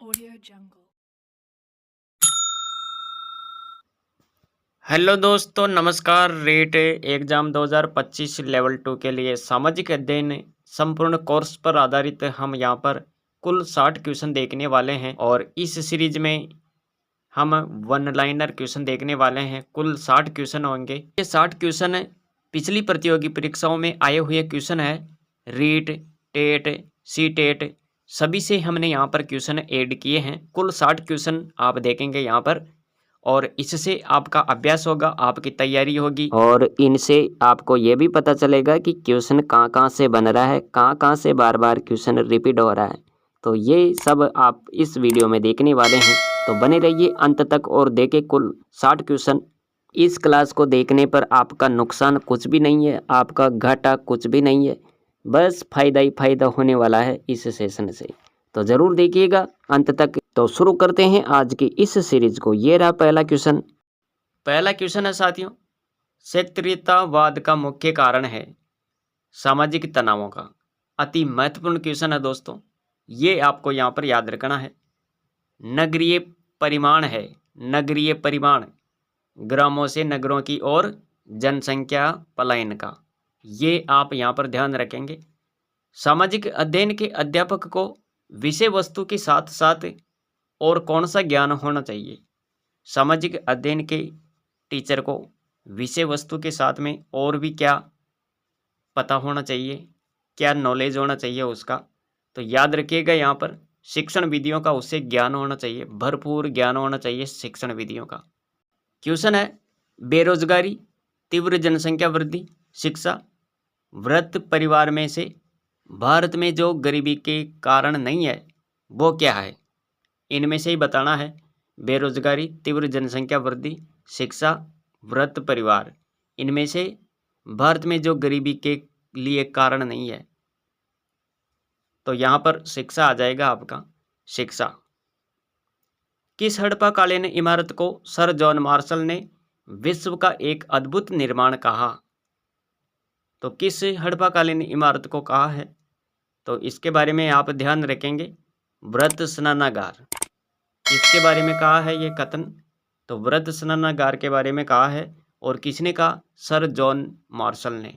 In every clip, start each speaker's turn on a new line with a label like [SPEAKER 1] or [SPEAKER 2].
[SPEAKER 1] Audio Jungle।
[SPEAKER 2] Hello दोस्तों, नमस्कार। Rate exam 2025 level 2 के लिए सामाजिक अध्ययन संपूर्ण कोर्स पर आधारित हम यहाँ पर कुल 60 क्वेश्चन देखने वाले हैं और इस सीरीज में हम वन लाइनर क्वेश्चन देखने वाले हैं। कुल 60 क्वेश्चन होंगे। ये 60 क्वेश्चन पिछली प्रतियोगी परीक्षाओं में आए हुए क्वेश्चन है। रीट, टेट, सी टेट सभी से हमने यहाँ पर क्वेश्चन ऐड किए हैं। कुल 60 क्वेश्चन आप देखेंगे यहाँ पर और इससे आपका अभ्यास होगा, आपकी तैयारी होगी और इनसे आपको ये भी पता चलेगा कि क्वेश्चन कहाँ कहाँ से बन रहा है, कहाँ कहाँ से बार बार क्वेश्चन रिपीट हो रहा है। तो ये सब आप इस वीडियो में देखने वाले हैं, तो बने रहिए अंत तक और देखें कुल 60 क्वेश्चन। इस क्लास को देखने पर आपका नुकसान कुछ भी नहीं है, आपका घाटा कुछ भी नहीं है, बस फ़ायदा ही फ़ायदा होने वाला है इस सेशन से। तो ज़रूर देखिएगा अंत तक। तो शुरू करते हैं आज की इस सीरीज को। ये रहा पहला क्वेश्चन। पहला क्वेश्चन है साथियों, क्षेत्रीयतावाद का मुख्य कारण है सामाजिक तनावों का। अति महत्वपूर्ण क्वेश्चन है दोस्तों, ये आपको यहाँ पर याद रखना है। नगरीय परिमाण है, नगरीय परिमाण, ग्रामों से नगरों की ओर जनसंख्या पलायन का, ये आप यहाँ पर ध्यान रखेंगे। सामाजिक अध्ययन के अध्यापक को विषय वस्तु के साथ साथ और कौन सा ज्ञान होना चाहिए? सामाजिक अध्ययन के टीचर को विषय वस्तु के साथ में और भी क्या पता होना चाहिए, क्या नॉलेज होना चाहिए उसका? तो याद रखिएगा यहाँ पर शिक्षण विधियों का उससे ज्ञान होना चाहिए, भरपूर ज्ञान होना चाहिए शिक्षण विधियों का। क्वेश्चन है, बेरोजगारी, तीव्र जनसंख्या वृद्धि, शिक्षा, वृत्त परिवार में से भारत में जो गरीबी के कारण नहीं है वो क्या है? इनमें से ही बताना है। बेरोजगारी, तीव्र जनसंख्या वृद्धि, शिक्षा, वृत्त परिवार, इनमें से भारत में जो गरीबी के लिए कारण नहीं है, तो यहाँ पर शिक्षा आ जाएगा आपका, शिक्षा। किस हड़प्पाकालीन इमारत को सर जॉन मार्शल ने विश्व का एक अद्भुत निर्माण कहा? तो किस हड़प्पाकालीन इमारत को कहा है? तो इसके बारे में आप ध्यान रखेंगे। वृत्त स्नानागार, इसके बारे में कहा है ये कथन। तो वृत्त स्नानागार के बारे में कहा है और किसने कहा? सर जॉन मार्शल ने।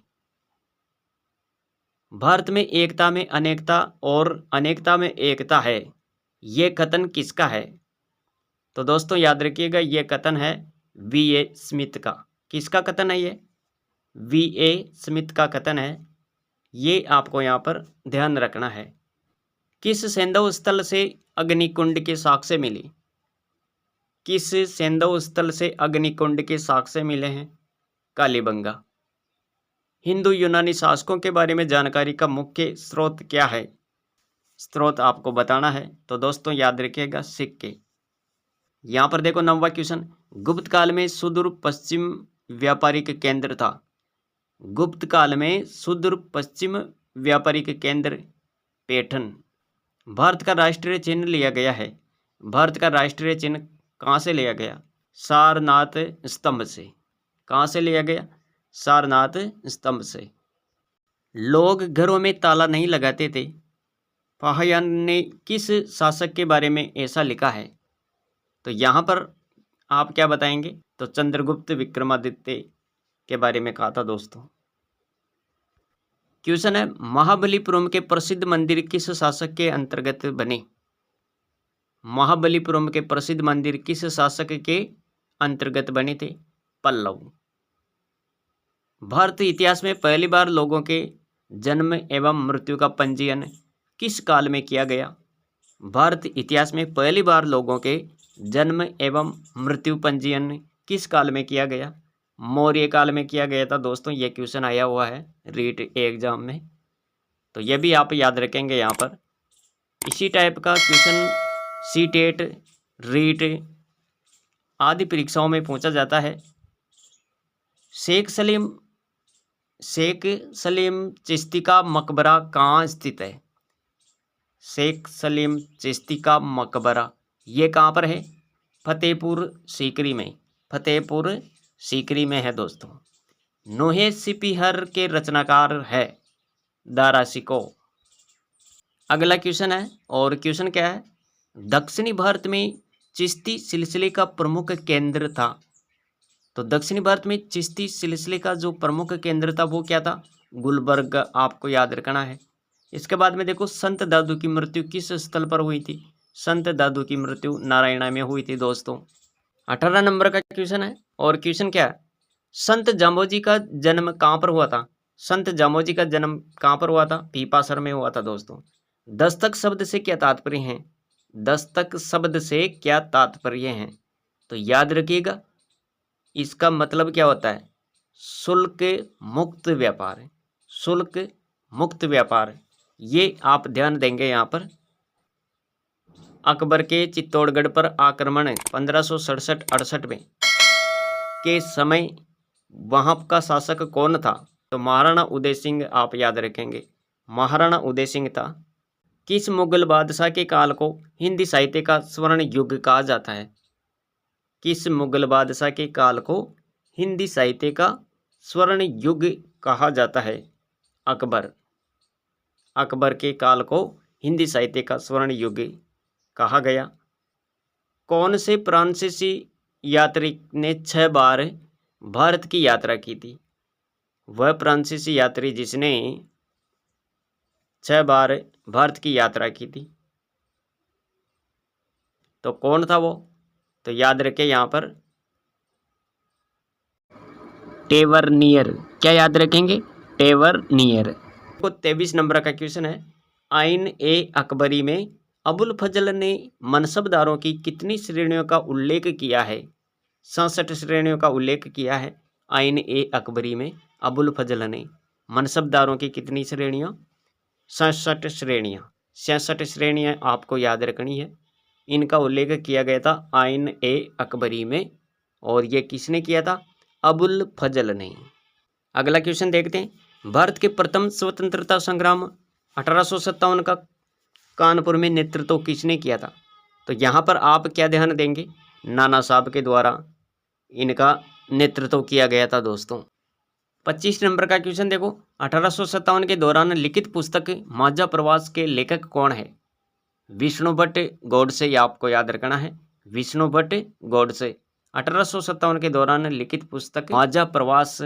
[SPEAKER 2] भारत में एकता में अनेकता और अनेकता में एकता है, ये कथन किसका है? तो दोस्तों याद रखिएगा, ये कथन है वी.ए. स्मिथ का। किसका कथन है ये? वी.ए. स्मिथ का कथन है। ये आपको यहाँ पर ध्यान रखना है। किस सैंधव स्थल से अग्निकुंड के साक्ष्य मिली? किस सैंधव स्थल से अग्निकुंड के साक्ष्य मिले हैं? कालीबंगा। हिंदू यूनानी शासकों के बारे में जानकारी का मुख्य स्रोत क्या है? स्रोत आपको बताना है। तो दोस्तों याद रखिएगा, सिक्के। यहाँ पर देखो 9वां क्वेश्चन, गुप्त काल में सुदूर पश्चिम व्यापारिक केंद्र था। गुप्त काल में सुदूर पश्चिम व्यापारिक केंद्र पैठन। भारत का राष्ट्रीय चिन्ह लिया गया है। भारत का राष्ट्रीय चिन्ह कहाँ से लिया गया? सारनाथ स्तंभ से। कहाँ से लिया गया? सारनाथ स्तंभ से। लोग घरों में ताला नहीं लगाते थे। फाहियान ने किस शासक के बारे में ऐसा लिखा है? तो यहाँ पर आप क्या बताएंगे? तो चंद्रगुप्त विक्रमादित्य के बारे में कहा था दोस्तों। क्वेश्चन है, महाबलीपुरम के प्रसिद्ध मंदिर किस शासक के अंतर्गत बने? महाबलीपुरम के प्रसिद्ध मंदिर किस शासक के अंतर्गत बने थे? पल्लव। भारत इतिहास में पहली बार लोगों के जन्म एवं मृत्यु का पंजीयन किस काल में किया गया? भारत इतिहास में पहली बार लोगों के जन्म एवं मृत्यु पंजीयन किस काल में किया गया? मौर्य काल में किया गया था दोस्तों। ये क्वेश्चन आया हुआ है रीट एग्जाम में, तो ये भी आप याद रखेंगे। यहाँ पर इसी टाइप का क्वेश्चन सी टेट, रीट आदि परीक्षाओं में पूछा जाता है। शेख सलीम चिश्ती का मकबरा कहाँ स्थित है? शेख सलीम चिश्ती का मकबरा ये कहाँ पर है? फतेहपुर सीकरी में। फतेहपुर सीकरी में है दोस्तों। नोहे सिपिहर के रचनाकार है दारा शिकोह। अगला क्वेश्चन है, और क्वेश्चन क्या है? दक्षिणी भारत में चिश्ती सिलसिले का प्रमुख केंद्र था। तो दक्षिणी भारत में चिश्ती सिलसिले का जो प्रमुख केंद्र था वो क्या था? गुलबर्ग, आपको याद रखना है। इसके बाद में देखो, संत दादू की मृत्यु किस स्थल पर हुई थी? संत दादू की मृत्यु नारायणा में हुई थी दोस्तों। 18 नंबर का क्वेश्चन है, और क्वेश्चन क्या है? संत जाम्बोजी का जन्म कहाँ पर हुआ था? संत जाम्बोजी का जन्म कहाँ पर हुआ था? पीपासर में हुआ था दोस्तों। दस्तक शब्द से क्या तात्पर्य है? दस्तक शब्द से क्या तात्पर्य है? तो याद रखिएगा, इसका मतलब क्या होता है? शुल्क मुक्त व्यापार। शुल्क मुक्त व्यापार, ये आप ध्यान देंगे यहाँ पर। अकबर के चित्तौड़गढ़ पर आक्रमण 1567-68 में के समय वहाँ का शासक कौन था? तो महाराणा उदय सिंह आप याद रखेंगे, महाराणा उदय सिंह था। किस मुगल बादशाह के काल को हिंदी साहित्य का स्वर्ण युग कहा जाता है? किस मुगल बादशाह के काल को हिंदी साहित्य का स्वर्ण युग कहा जाता है? अकबर। अकबर के काल को हिंदी साहित्य का स्वर्ण युग कहा गया। कौन से फ्रांसीसी यात्री ने 6 बार भारत की यात्रा की थी? वह फ्रांसीसी यात्री जिसने 6 बार भारत की यात्रा की थी, तो कौन था वो? तो याद रखें यहाँ पर, टेवरनियर। क्या याद रखेंगे? टेवरनियर। को 23 नंबर का क्वेश्चन है, आइन ए अकबरी में अबुल फजल ने मनसबदारों की कितनी श्रेणियों का उल्लेख किया है? 67 श्रेणियों का उल्लेख किया है। आइन ए अकबरी में अबुल फजल ने मनसबदारों की कितनी श्रेणियां? 67 श्रेणियां। 66 श्रेणियां आपको याद रखनी है। इनका उल्लेख किया गया था आइन ए अकबरी में, और ये किसने किया था? अबुल फजल ने। अगला क्वेश्चन देखते हैं, भारत के प्रथम स्वतंत्रता संग्राम 1857 का कानपुर में नेतृत्व किसने किया था? तो यहाँ पर आप क्या ध्यान देंगे? नाना साहब के द्वारा इनका नेतृत्व किया गया था दोस्तों। 25 नंबर का क्वेश्चन देखो, 1857 के दौरान लिखित पुस्तक माझा प्रवास के लेखक कौन है? विष्णु भट्ट गोडसे, आपको याद रखना है, विष्णु भट्ट गोडसे। 1857 के दौरान लिखित पुस्तक माझा प्रवास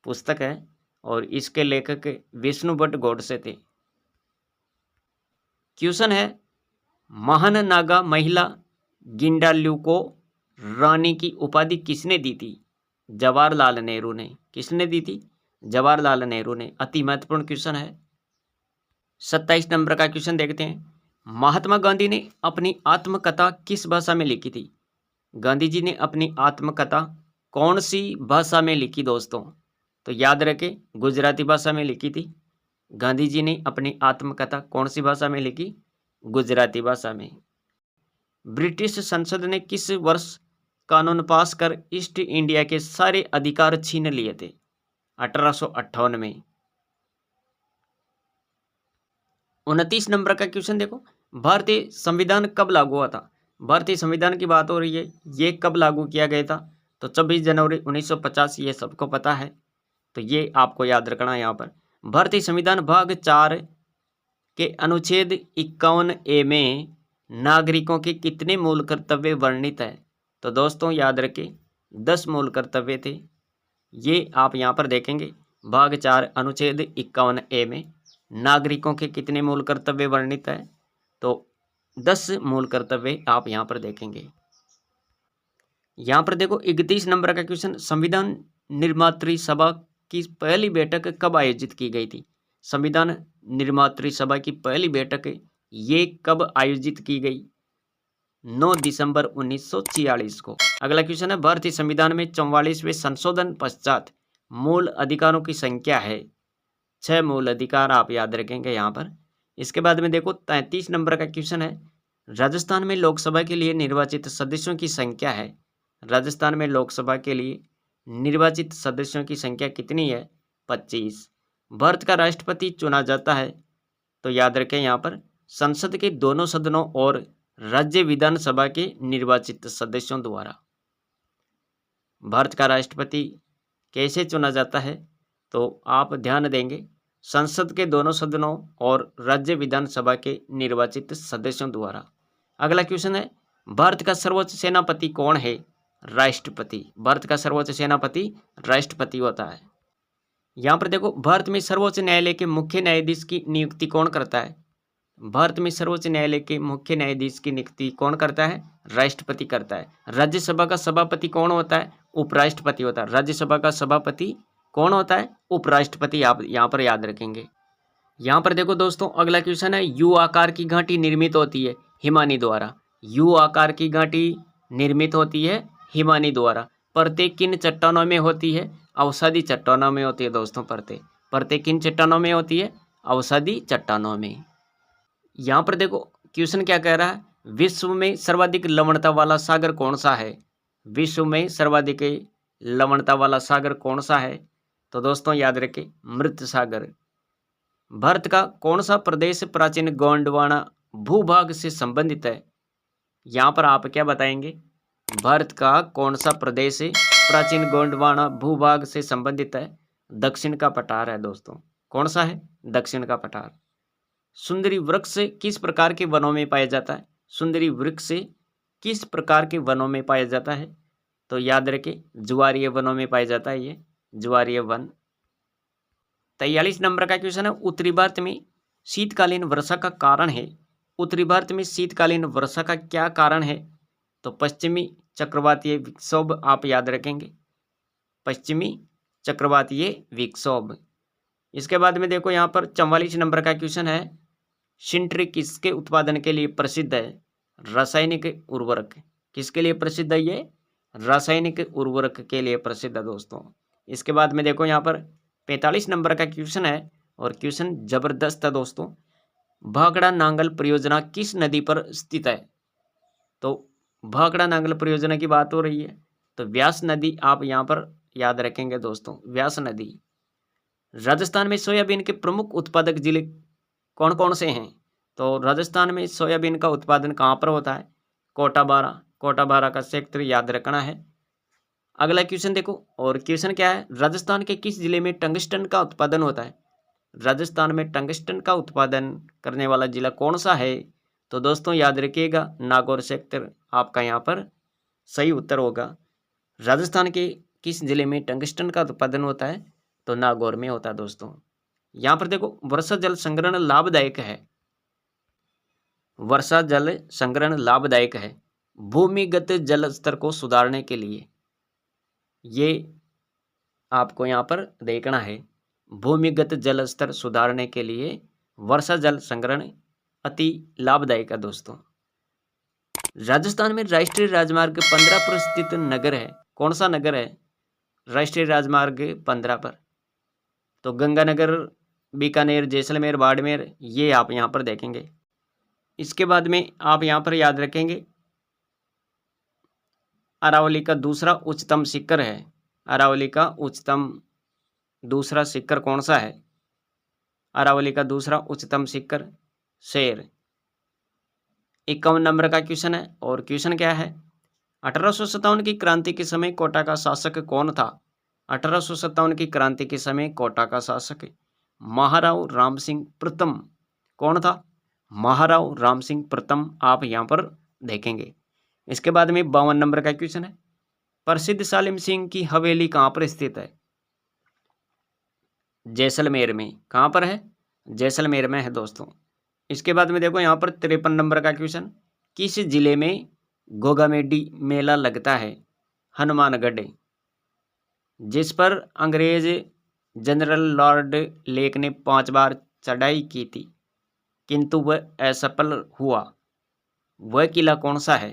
[SPEAKER 2] पुस्तक है, और इसके लेखक विष्णु भट्ट गोडसे थे। क्वेश्चन है, महान नागा महिला गिंडाल्यू को रानी की उपाधि किसने दी थी? जवाहरलाल नेहरू ने। किसने दी थी? जवाहरलाल नेहरू ने। अति महत्वपूर्ण क्वेश्चन है। 27 नंबर का क्वेश्चन देखते हैं, महात्मा गांधी ने अपनी आत्मकथा किस भाषा में लिखी थी? गांधी जी ने अपनी आत्मकथा कौन सी भाषा में लिखी दोस्तों? तो याद रखें, गुजराती भाषा में लिखी थी। गांधी जी ने अपनी आत्मकथा कौन सी भाषा में लिखी? गुजराती भाषा में। ब्रिटिश संसद ने किस वर्ष कानून पास कर ईस्ट इंडिया के सारे अधिकार छीन लिए थे? 1858 में। 29 नंबर का क्वेश्चन देखो, भारतीय संविधान कब लागू हुआ था? भारतीय संविधान की बात हो रही है, ये कब लागू किया गया था? तो 26 जनवरी 1950, ये सबको पता है, तो ये आपको याद रखना है। यहाँ पर भारतीय संविधान भाग 4 के अनुच्छेद 51A में नागरिकों के कितने मूल कर्तव्य वर्णित है? तो दोस्तों याद रखें, 10 मूल कर्तव्य थे। ये आप यहाँ पर देखेंगे, भाग 4 अनुच्छेद 51A में नागरिकों के कितने मूल कर्तव्य वर्णित है? तो 10 मूल कर्तव्य आप यहाँ पर देखेंगे। यहाँ पर देखो 31 नंबर का क्वेश्चन, संविधान निर्मात्री सभा की पहली बैठक कब आयोजित की गई थी? संविधान निर्मात्री सभा की पहली बैठक ये कब आयोजित की गई? 9 दिसंबर 1946 को। अगला क्वेश्चन है, भारतीय संविधान में 44वें संशोधन पश्चात मूल अधिकारों की संख्या है? 6 मूल अधिकार आप याद रखेंगे यहाँ पर। इसके बाद में देखो 33 नंबर का क्वेश्चन है, राजस्थान में लोकसभा के लिए निर्वाचित सदस्यों की संख्या है? राजस्थान में लोकसभा के लिए निर्वाचित सदस्यों की संख्या कितनी है? 25। भारत का राष्ट्रपति चुना जाता है? तो याद रखें यहाँ पर, संसद के दोनों सदनों और राज्य विधानसभा के निर्वाचित सदस्यों द्वारा। भारत का राष्ट्रपति कैसे चुना जाता है? तो आप ध्यान देंगे, संसद के दोनों सदनों और राज्य विधानसभा के निर्वाचित सदस्यों द्वारा। अगला क्वेश्चन है, भारत का सर्वोच्च सेनापति कौन है? राष्ट्रपति। भारत का सर्वोच्च सेनापति राष्ट्रपति होता है। यहाँ पर देखो, भारत में सर्वोच्च न्यायालय के मुख्य न्यायाधीश की नियुक्ति कौन करता है? भारत में सर्वोच्च न्यायालय के मुख्य न्यायाधीश की नियुक्ति कौन करता है? राष्ट्रपति करता है। राज्यसभा का सभापति कौन होता है? उपराष्ट्रपति होता है। राज्यसभा का सभापति कौन होता है? उपराष्ट्रपति। आप यहाँ पर याद रखेंगे। यहाँ पर देखो दोस्तों, अगला क्वेश्चन है, यू आकार की घाटी निर्मित होती है हिमानी द्वारा। यू आकार की घाटी निर्मित होती है हिमानी द्वारा। परतें किन चट्टानों में होती है? अवसादी चट्टानों में होती है दोस्तों। परतें किन चट्टानों में होती है? अवसादी चट्टानों में। यहाँ पर देखो, क्वेश्चन क्या कह रहा है, विश्व में सर्वाधिक लवणता वाला सागर कौन सा है? विश्व में सर्वाधिक लवणता वाला सागर कौन सा है? तो दोस्तों याद रखें, मृत सागर। भारत का कौन सा प्रदेश प्राचीन गोंडवाना भूभाग से संबंधित है? यहाँ पर आप क्या बताएंगे? भारत का कौन सा प्रदेश प्राचीन गोंडवाना भूभाग से संबंधित है? दक्षिण का पठार है दोस्तों। कौन सा है? दक्षिण का पठार। सुंदरी वृक्ष किस प्रकार के वनों में पाया जाता है? सुंदरी वृक्ष किस प्रकार के वनों में पाया जाता है? तो याद रखें, ज्वारीय वनों में पाया जाता है ये, ज्वारीय वन। 43 नंबर का क्वेश्चन है, उत्तरी भारत में शीतकालीन वर्षा का कारण है। उत्तरी भारत में शीतकालीन वर्षा का क्या कारण है? तो पश्चिमी चक्रवातीय विक्षोभ। आप याद रखेंगे, पश्चिमी चक्रवातीय विक्षोभ। इसके बाद में देखो, यहाँ पर 44 नंबर का क्वेश्चन है, सिंट्री किसके उत्पादन के लिए प्रसिद्ध है? रासायनिक उर्वरक। किसके लिए प्रसिद्ध है ये? रासायनिक उर्वरक के लिए प्रसिद्ध है दोस्तों। इसके बाद में देखो, यहाँ पर 45 नंबर का क्वेश्चन है, और क्वेश्चन जबरदस्त है दोस्तों। भाखड़ा नांगल परियोजना किस नदी पर स्थित है? तो भाखड़ा नांगल परियोजना की बात हो रही है, तो व्यास नदी आप यहाँ पर याद रखेंगे दोस्तों, व्यास नदी। राजस्थान में सोयाबीन के प्रमुख उत्पादक जिले कौन कौन से हैं? तो राजस्थान में सोयाबीन का उत्पादन कहाँ पर होता है? कोटा बारा। कोटा बारा का क्षेत्र याद रखना है। अगला क्वेश्चन देखो, और क्वेश्चन क्या है, राजस्थान के किस जिले में टंगस्टन का उत्पादन होता है? राजस्थान में टंगस्टन का उत्पादन करने वाला जिला कौन सा है? तो दोस्तों याद रखिएगा, नागौर सेक्टर आपका यहाँ पर सही उत्तर होगा। राजस्थान के किस जिले में टंगस्टन का उत्पादन होता है? तो नागौर में होता है दोस्तों। यहाँ पर देखो, वर्षा जल संग्रहण लाभदायक है। वर्षा जल संग्रहण लाभदायक है भूमिगत जल स्तर को सुधारने के लिए। ये आपको यहाँ पर देखना है, भूमिगत जल स्तर सुधारने के लिए वर्षा जल संग्रहण अति लाभदायक है दोस्तों। राजस्थान में राष्ट्रीय राजमार्ग 15 पर स्थित नगर है। कौन सा नगर है राष्ट्रीय राजमार्ग 15 पर? तो गंगानगर, बीकानेर, जैसलमेर, बाड़मेर, ये आप यहाँ पर देखेंगे। इसके बाद में आप यहाँ पर याद रखेंगे, अरावली का दूसरा उच्चतम शिखर है। अरावली का उच्चतम दूसरा शिखर कौन सा है? अरावली का दूसरा उच्चतम शिखर शेर। 51 नंबर का क्वेश्चन है, और क्वेश्चन क्या है, 1857 की क्रांति के समय कोटा का शासक कौन था? 1857 की क्रांति के समय कोटा का शासक महाराव राम सिंह प्रथम। कौन था? महाराव राम सिंह प्रथम आप यहाँ पर देखेंगे। इसके बाद में 52 नंबर का क्वेश्चन है, प्रसिद्ध सालिम सिंह की हवेली कहाँ पर स्थित है? जैसलमेर में। कहाँ पर है? जैसलमेर में है दोस्तों। इसके बाद में देखो, यहाँ पर 53 नंबर का क्वेश्चन, किस जिले में गोगामेडी मेला लगता है? हनुमानगढ़, जिस पर अंग्रेज जनरल लॉर्ड लेक ने 5 बार चढ़ाई की थी किंतु वह असफल हुआ। वह किला कौन सा है?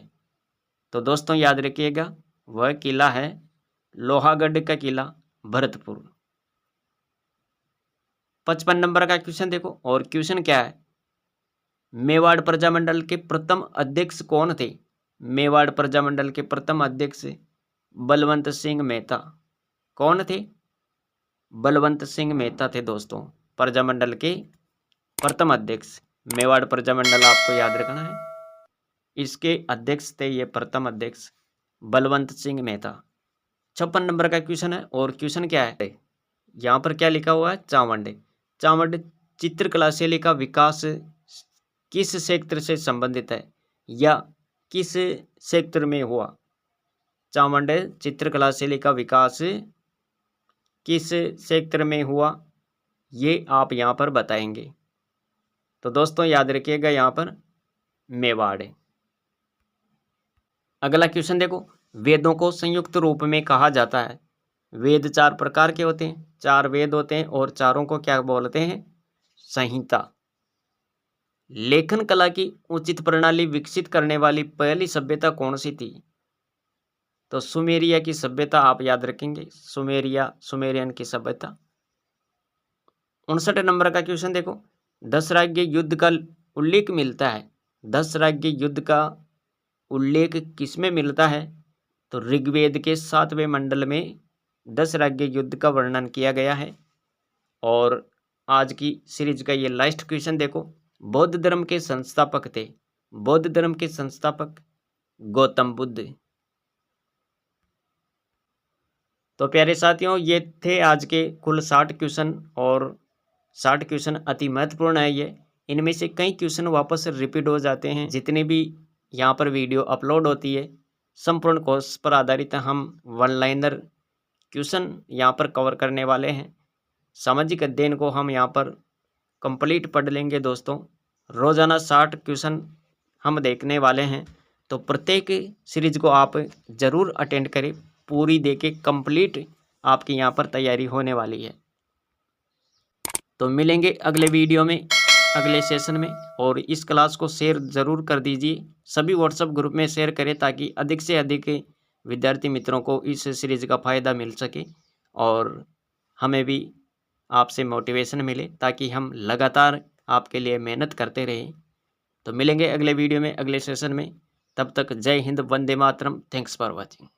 [SPEAKER 2] तो दोस्तों याद रखिएगा, वह किला है लोहागढ़ का किला, भरतपुर। 55 नंबर का क्वेश्चन देखो, और क्वेश्चन क्या है, मेवाड़ प्रजामंडल के प्रथम अध्यक्ष कौन थे? मेवाड़ प्रजामंडल के प्रथम अध्यक्ष बलवंत सिंह मेहता। कौन थे? बलवंत सिंह मेहता थे दोस्तों, प्रजामंडल के प्रथम अध्यक्ष। मेवाड़ प्रजामंडल आपको याद रखना है, इसके अध्यक्ष थे ये प्रथम अध्यक्ष बलवंत सिंह मेहता। 56 नंबर का क्वेश्चन है, और क्वेश्चन क्या है, यहाँ पर क्या लिखा हुआ है, चावंड। चावंड चित्रकला शैली का विकास किस क्षेत्र से संबंधित है? या किस क्षेत्र में हुआ? चामुंड चित्रकला शैली का विकास किस क्षेत्र में हुआ, ये आप यहाँ पर बताएंगे। तो दोस्तों याद रखिएगा यहाँ पर मेवाड़। अगला क्वेश्चन देखो, वेदों को संयुक्त रूप में कहा जाता है। वेद 4 प्रकार के होते हैं, 4 वेद होते हैं और चारों को क्या बोलते हैं? संहिता। लेखन कला की उचित प्रणाली विकसित करने वाली पहली सभ्यता कौन सी थी? तो सुमेरिया की सभ्यता आप याद रखेंगे, सुमेरियन की सभ्यता। 59 नंबर का क्वेश्चन देखो, दशराज्य युद्ध का उल्लेख मिलता है। दशराज्य युद्ध का उल्लेख किसमें मिलता है? तो ऋग्वेद के 7वें मंडल में दशराज्य युद्ध का वर्णन किया गया है। और आज की सीरीज का ये लास्ट क्वेश्चन देखो, बौद्ध धर्म के संस्थापक थे। बौद्ध धर्म के संस्थापक गौतम बुद्ध। तो प्यारे साथियों, ये थे आज के कुल 60 क्वेश्चन और 60 क्वेश्चन अति महत्वपूर्ण है ये। इनमें से कई क्वेश्चन वापस रिपीट हो जाते हैं। जितने भी यहाँ पर वीडियो अपलोड होती है संपूर्ण कोर्स पर आधारित हम वन लाइनर क्वेश्चन यहाँ पर कवर करने वाले हैं। सामाजिक अध्ययन को हम यहाँ पर कंप्लीट पढ़ लेंगे दोस्तों। रोजाना 60 क्वेश्चन हम देखने वाले हैं, तो प्रत्येक सीरीज को आप जरूर अटेंड करें, पूरी देके कंप्लीट आपकी यहाँ पर तैयारी होने वाली है। तो मिलेंगे अगले वीडियो में, अगले सेशन में। और इस क्लास को शेयर ज़रूर कर दीजिए, सभी व्हाट्सएप ग्रुप में शेयर करें ताकि अधिक से अधिक विद्यार्थी मित्रों को इस सीरीज़ का फ़ायदा मिल सके और हमें भी आपसे मोटिवेशन मिले ताकि हम लगातार आपके लिए मेहनत करते रहें। तो मिलेंगे अगले वीडियो में, अगले सेशन में। तब तक जय हिंद, वंदे मातरम। Thanks for watching.